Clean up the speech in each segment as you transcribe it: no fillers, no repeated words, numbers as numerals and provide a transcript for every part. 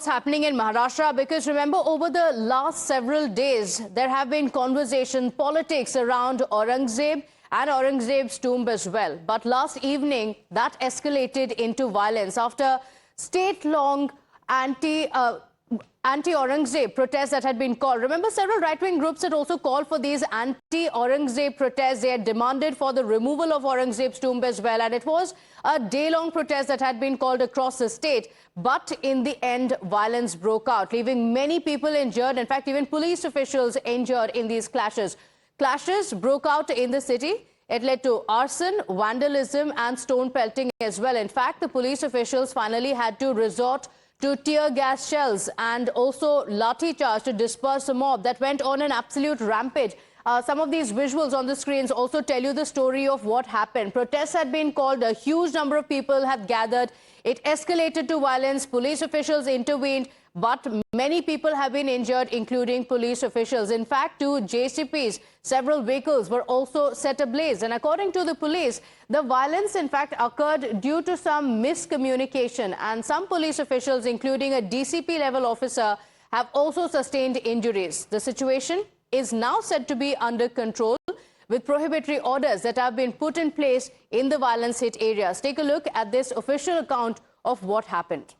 Happening in Maharashtra, because remember, over the last several days there have been conversation politics around Aurangzeb and Aurangzeb's tomb as well, but last evening that escalated into violence after state-long anti-Aurangzeb protests that had been called. Remember, several right-wing groups had also called for these anti-Aurangzeb protests. They had demanded for the removal of Aurangzeb's tomb as well, and it was a day-long protest that had been called across the state. But in the end, violence broke out, leaving many people injured. In fact, even police officials injured in these clashes. Clashes broke out in the city. It led to arson, vandalism and stone pelting as well. In fact, the police officials finally had to resort to tear gas shells and also lathi charge to disperse the mob that went on an absolute rampage. Some of these visuals on the screens also tell you the story of what happened. Protests had been called, a huge number of people had gathered. It escalated to violence, police officials intervened, but many people have been injured, including police officials. In fact, two JCPs, several vehicles were also set ablaze. And according to the police, the violence, in fact, occurred due to some miscommunication. And some police officials, including a DCP-level officer, have also sustained injuries. The situation is now said to be under control, with prohibitory orders that have been put in place in the violence-hit areas. Take a look at this official account of what happened.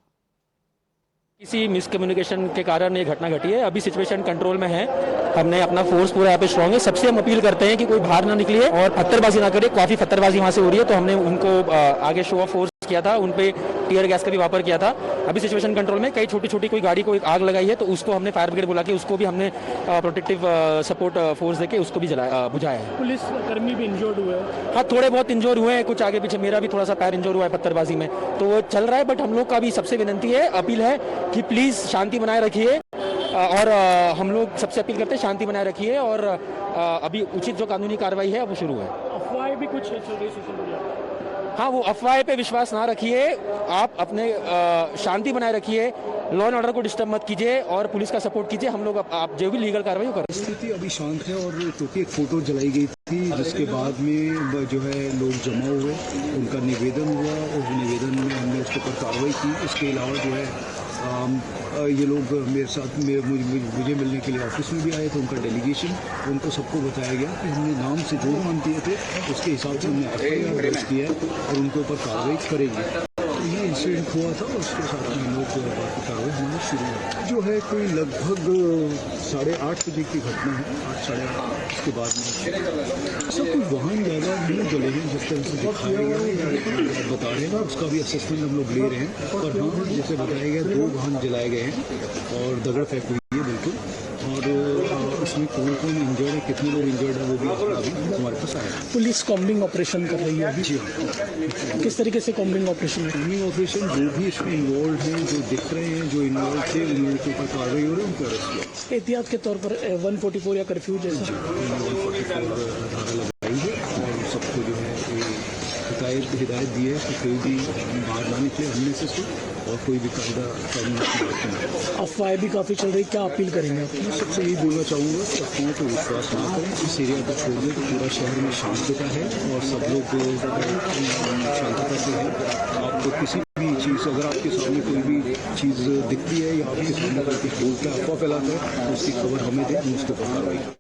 किसी miscommunication के कारण ये घटना घटी है। अभी situation control में है। हमने अपना फोर्स पूरा यहाँ पे स्ट्रांग है। सबसे हम अपील करते हैं कि कोई बाहर ना निकले और पत्थरबाजी ना करे। काफी पत्थरबाजी वहाँ से हो रही है, तो हमने उनको आगे शो ऑफ फोर्स किया था, उन पे टीयर गैस का भी वापर किया था। अभी सिचुएशन कंट्रोल में। कई छोटी छोटी कोई गाड़ी को आग लगाई है, तो उसको हमने फायर ब्रिगेड बुला के उसको भी हमने प्रोटेक्टिव सपोर्ट फोर्स देके उसको भी बुझाया है। पुलिस कर्मी भी इंजर्ड हुए हैं? हाँ, थोड़े बहुत इंजोर हुए हैं, कुछ आगे पीछे। मेरा भी थोड़ा सा पैर इंजोर हुआ है पत्थरबाजी में, तो वो चल रहा है। बट हम लोग का भी सबसे विनती है, अपील है कि प्लीज शांति बनाए रखिए, और हम लोग सबसे अपील करते हैं शांति बनाए रखिए, और अभी उचित जो कानूनी कार्रवाई है वो शुरू है। अफवाहें भी कुछ चल रही सोशल मीडिया? हाँ, वो अफवाह पे विश्वास ना रखिए, आप अपने शांति बनाए रखिए, लॉ एंड ऑर्डर को डिस्टर्ब मत कीजिए और पुलिस का सपोर्ट कीजिए। हम लोग आप जो भी लीगल कार्रवाई करें। स्थिति अभी शांत है, और क्योंकि एक फोटो जलाई गई थी जिसके बाद में जो है लोग जमा हुए, उनका निवेदन हुआ और निवेदन में हमने उसके ऊपर कार्रवाई की। इसके अलावा जो है ये लोग मेरे साथ मुझे मिलने के लिए ऑफिस में भी आए थे, उनका डेलीगेशन। उनको सबको बताया गया कि हमने नाम से जो मान दिए थे उसके हिसाब से हमने एफआईआर दर्ज किया है और उनके ऊपर कार्रवाई करेंगे। तो ये इंसिडेंट हुआ था, उसके साथ में हम लोग बाकी कार्रवाई हमारी शुरू है। जो है कोई लगभग 8:30 बजे की घटना है, 8 साढ़े 8 इसके बाद में सब कोई वाहन ज़्यादा नहीं जले हैं जिस तरह से दिखाया गया है, बता रहे हैं। उसका भी असेसमेंट हम लोग ले रहे हैं, पर हाँ, जैसे बताया गया 2 वाहन जलाए गए हैं और दगड़ फेंक हुई है बिल्कुल। और इसमें कौन कौन इंजर्ड है, कितने लोग इंजर्ड है, वो भी अभी हमारे पास आया। पुलिस कॉम्बिंग ऑपरेशन कर रही है अभी? जी हाँ। किस तरीके से कॉम्बिंग ऑपरेशन? कॉम्बिंग ऑपरेशन जो भी इसमें इन्वॉल्व हैं, जो दिख रहे हैं, जो इन्वॉल्व थे, उन लोगों के ऊपर कार्रवाई हो रही है, उनको अरेस्ट किया। एहतियात के तौर पर 144 या कर्फ्यू जैसा 144 धारा लगाई है और सबको जो है हिदायत दी है कि कोई भी बाहर ना निकले हमने से, और कोई भी कायदा कानून की बात नहीं। अफवाहें भी काफ़ी चल रही, क्या अपील करेंगे आप? मैं सबसे यही बोलना चाहूँगा कि अफवाहों पर विश्वास ना करें। इस एरिया को छोड़ दें तो पूरा शहर में शांतता है और सब लोग शांतता से हैं। आपको किसी भी चीज़, अगर आपके सामने कोई भी चीज़ दिखती है या आपके सामने कोई कुछ बोलता है, अफवाह फैलाता है, तो उसकी खबर हमें दें, हम उसके ऊपर कार्रवाई करें।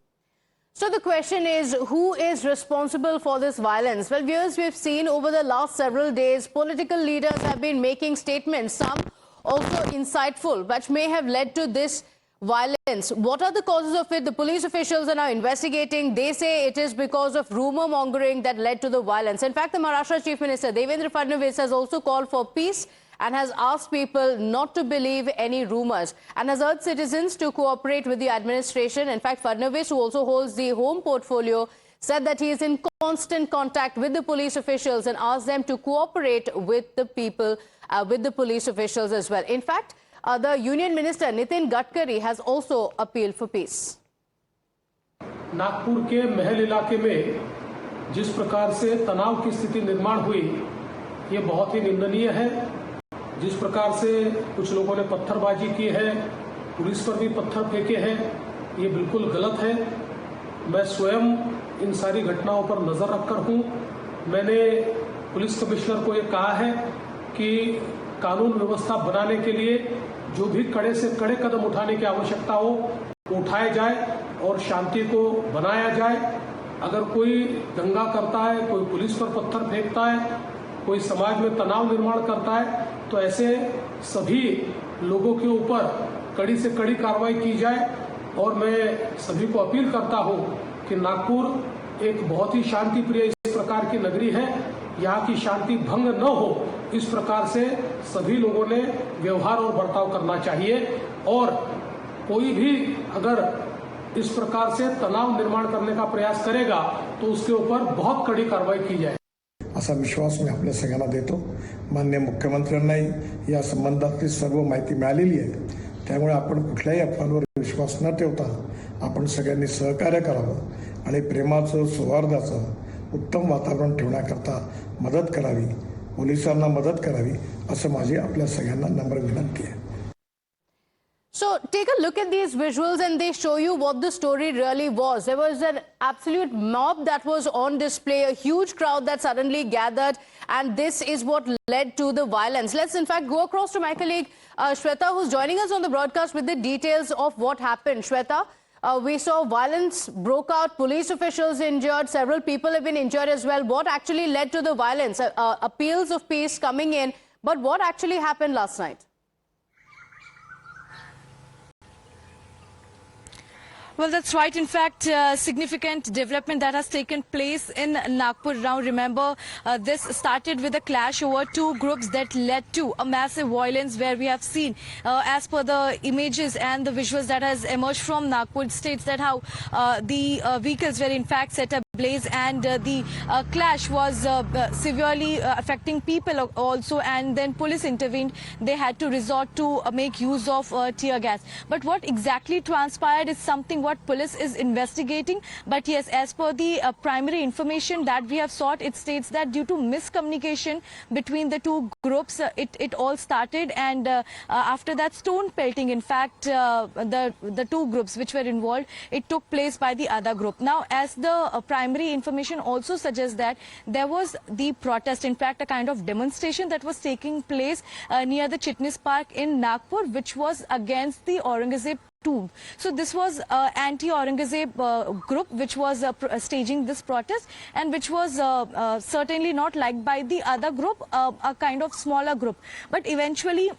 So the question is, who is responsible for this violence? Well, viewers, we've seen over the last several days, political leaders have been making statements, some also insightful, which may have led to this violence. What are the causes of it? The police officials are now investigating. They say it is because of rumor mongering that led to the violence. In fact, the Maharashtra Chief Minister Devendra Fadnavis has also called for peace and has asked people not to believe any rumors and has urged citizens to cooperate with the administration. In fact, Fadnavis, who also holds the home portfolio, said that he is in constant contact with the police officials and asked them to cooperate with the people, with the police officials as well. In fact, the Union Minister Nitin Gadkari has also appealed for peace. Nagpur के महल इलाके में जिस प्रकार से तनाव की स्थिति निर्माण हुई, ये बहुत ही निंदनीय है। जिस प्रकार से कुछ लोगों ने पत्थरबाजी की है, पुलिस पर भी पत्थर फेंके हैं, ये बिल्कुल गलत है। मैं स्वयं इन सारी घटनाओं पर नज़र रखकर हूँ। मैंने पुलिस कमिश्नर को ये कहा है कि कानून व्यवस्था बनाने के लिए जो भी कड़े से कड़े कदम उठाने की आवश्यकता हो उठाए जाए और शांति को बनाया जाए। अगर कोई दंगा करता है, कोई पुलिस पर पत्थर फेंकता है, कोई समाज में तनाव निर्माण करता है, तो ऐसे सभी लोगों के ऊपर कड़ी से कड़ी कार्रवाई की जाए। और मैं सभी को अपील करता हूं कि नागपुर एक बहुत ही शांति प्रिय इस प्रकार की नगरी है, यहाँ की शांति भंग न हो, इस प्रकार से सभी लोगों ने व्यवहार और बर्ताव करना चाहिए। और कोई भी अगर इस प्रकार से तनाव निर्माण करने का प्रयास करेगा तो उसके ऊपर बहुत कड़ी कार्रवाई की जाए असा विश्वास मी आपल्या सगळ्यांना देतो। माननीय मुख्यमंत्र्यांनाही या संबंधातली सर्व माहिती मिळालेली आहे, त्यामुळे आपण कुठल्याही अफवांवर विश्वास न ठेवता आपण सगळ्यांनी सहकार्य करावं आणि प्रेमाचं सौहार्दाचं उत्तम वातावरण ठेवण्याकरता मदत करावी, पोलिसांना मदत करावी असं माझी आपल्या सगळ्यांना नम्र विनंती आहे। So take a look at these visuals and they show you what the story really was. There was an absolute mob that was on display, a huge crowd that suddenly gathered, and this is what led to the violence. Let's in fact go across to my colleague Shweta, who's joining us on the broadcast with the details of what happened. Shweta, we saw violence broke out, police officials injured, several people have been injured as well. What actually led to the violence? Appeals of peace coming in, but what actually happened last night? Well, that's right. In fact, significant development that has taken place in Nagpur now. Remember, this started with a clash over two groups that led to a massive violence where we have seen, as per the images and the visuals that has emerged from Nagpur, states that how the vehicles were in fact set ablaze and the clash was severely affecting people also, and then police intervened. They had to resort to make use of tear gas. But what exactly transpired is something what police is investigating. But yes, as per the primary information that we have sought, it states that due to miscommunication between the two groups, it all started, and after that stone pelting, in fact, the two groups which were involved, it took place by the other group. Now, as the primary information also suggests that there was the protest, in fact, a kind of demonstration that was taking place near the Chitnis Park in Nagpur, which was against the Aurangzeb tomb. So this was anti-Aurangzeb group which was staging this protest, and which was certainly not liked by the other group, a kind of smaller group. But eventually,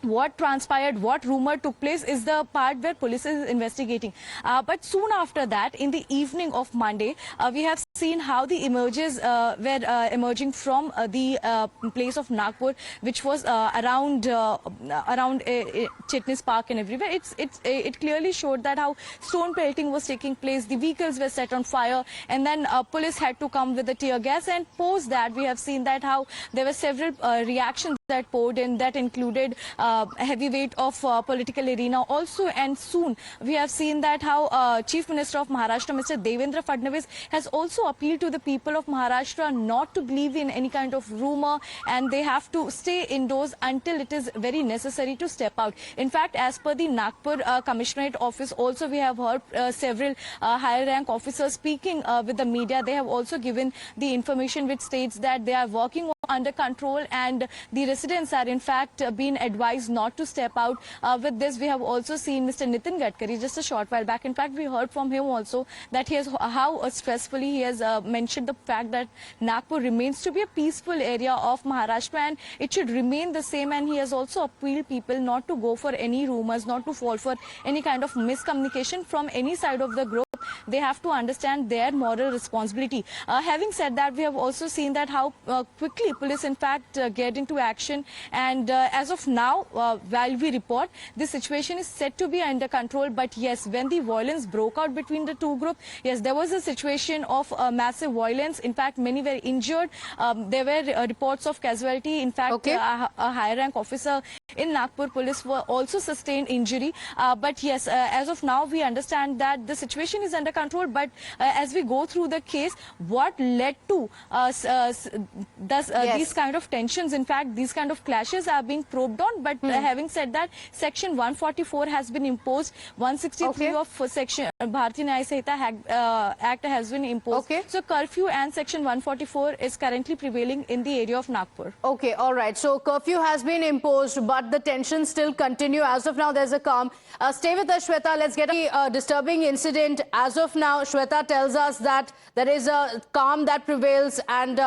what transpired, what rumor took place is the part where police is investigating. But soon after that, in the evening of Monday, we have seen how the images were emerging from the place of Nagpur, which was around Chitnis Park and everywhere. It clearly showed that how stone pelting was taking place. The vehicles were set on fire, and then police had to come with the tear gas. And post that, we have seen that how there were several reactions that poured in, that included heavyweight of political arena also. And soon we have seen that how Chief Minister of Maharashtra, Mr. Devendra Fadnavis, has also appealed to the people of Maharashtra not to believe in any kind of rumor, and they have to stay indoors until it is very necessary to step out. In fact, as per the Nagpur Commissionerate office also, we have heard several higher rank officers speaking with the media. They have also given the information which states that they are working under control, and the residents are in fact being advised not to step out. With this, we have also seen Mr. Nitin Gadkari just a short while back. In fact, we heard from him also that he has how stressfully he has mentioned the fact that Nagpur remains to be a peaceful area of Maharashtra, and it should remain the same. And he has also appealed people not to go for any rumors, not to fall for any kind of miscommunication from any side of the group. They have to understand their moral responsibility. Having said that, we have also seen that how quickly police in fact get into action, and as of now, while we report, the situation is said to be under control. But yes, when the violence broke out between the two groups, yes, there was a situation of massive violence. In fact, many were injured. There were reports of casualty. In fact, a higher rank officer in Nagpur police were also sustained injury. But yes, as of now, we understand that the situation is is under control. But as we go through the case, what led to these kind of tensions, in fact, these kind of clashes are being probed on. But having said that, Section 144 has been imposed, 163 of Section Bharatiya Nyaya Sanhita Act has been imposed. Okay. So curfew and Section 144 is currently prevailing in the area of Nagpur. Okay, all right. So curfew has been imposed, but the tensions still continue. As of now, there's a calm. Stay with us, Shweta. Let's get a disturbing incident. As of now, Shweta tells us that there is a calm that prevails and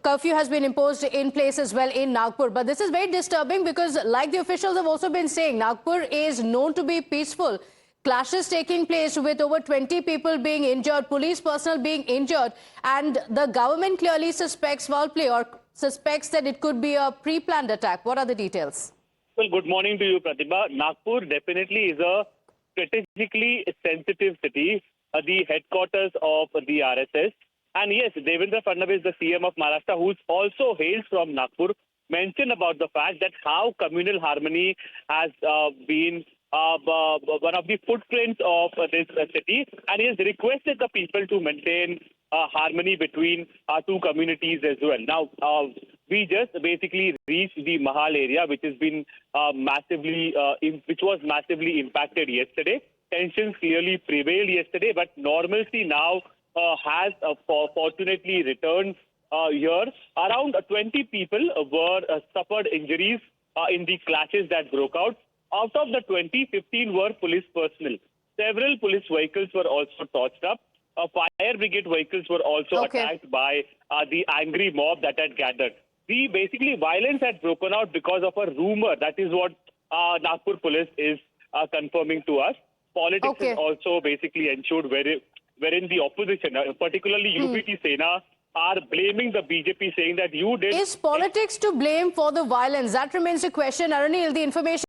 curfew has been imposed in place as well in Nagpur. But this is very disturbing because, like the officials have also been saying, Nagpur is known to be peaceful. Clashes taking place with over 20 people being injured, police personnel being injured, and the government clearly suspects foul play or suspects that it could be a pre-planned attack. What are the details? Well, good morning to you, Pratibha. Nagpur definitely is a strategically sensitive city, the headquarters of the RSS. And yes, Devendra Fadnavis, the CM of Maharashtra, who also hails from Nagpur, mentioned about the fact that how communal harmony has been one of the footprints of this city, and he has requested the people to maintain harmony between our two communities as well. Now, we just basically reached the Mahal area, which has been which was massively impacted yesterday. Tensions clearly prevailed yesterday, but normalcy now has fortunately returned here. Around 20 people were suffered injuries in the clashes that broke out. Out of the 20, 15 were police personnel. Several police vehicles were also torched up. Fire brigade vehicles were also attacked by the angry mob that had gathered. Basically, violence had broken out because of a rumor. That is what Nagpur police is confirming to us. Politics is also basically ensured wherein the opposition, particularly UPT Sena, are blaming the BJP, saying that you did... Is politics to blame for the violence? That remains a question. Aranil, the information